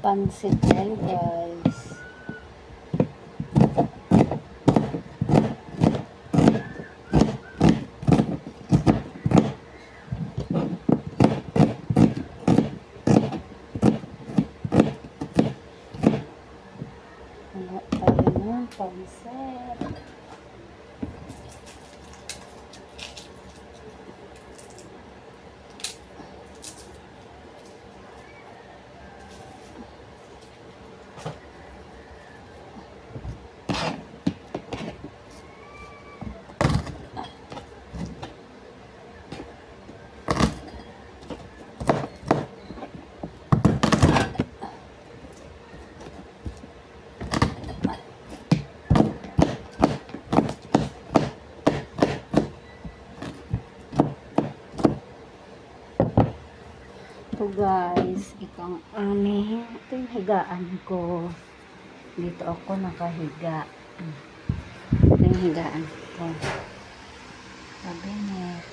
pansit yan, guys. Tayo ng pansit. So guys, ito ang ito yung higaan ko. Dito ako nakahiga. Ito yung higaan ko. Cabinet.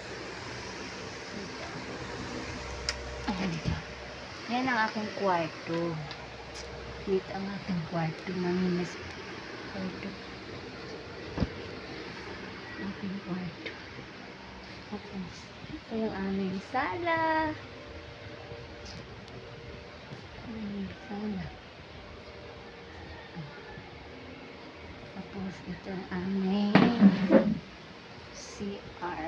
Ayan dito. Yan ang aking kwarto. Dito ang aking kwarto. Maminis kwarto. Aking kwarto. Tapos, ito yung aming sala. Sana. Tapos ito ang aming CR.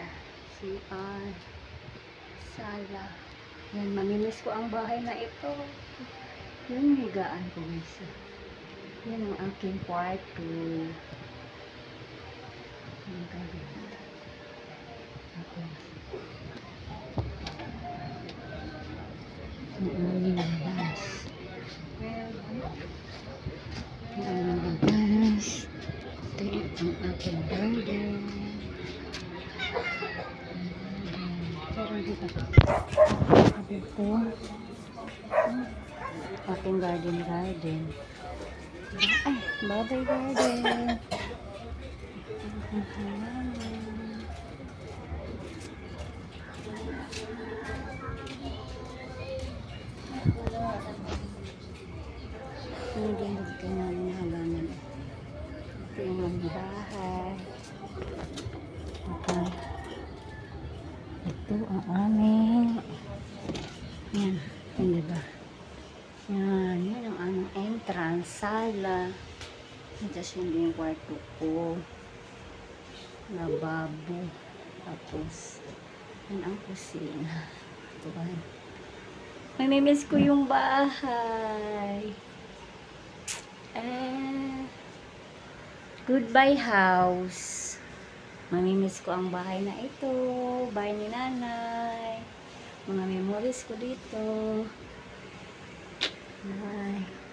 Sala. Yan, mamimiss ko ang bahay na ito. Yung higaan ko guys. Yan ang aking kwarto. Yung cabinet. Tapos ang aming labas. Ito ang aking garden. Ito aking garden. Ay, babay garden. Ang ganda dito namin halaman. Ito yung mga bahay. Okay. Ito ang aming yan. Yan diba? Yan. Yan ang aming entrance. Sala. Tapos yung kwarto ko. Lababo. Tapos yan ang kusina. Ito ba? Mamimiss ko yung bahay. Goodbye house. Mamimiss ko ang bahay na ito. Bahay ni nanay. Mga memories ko dito. Bye.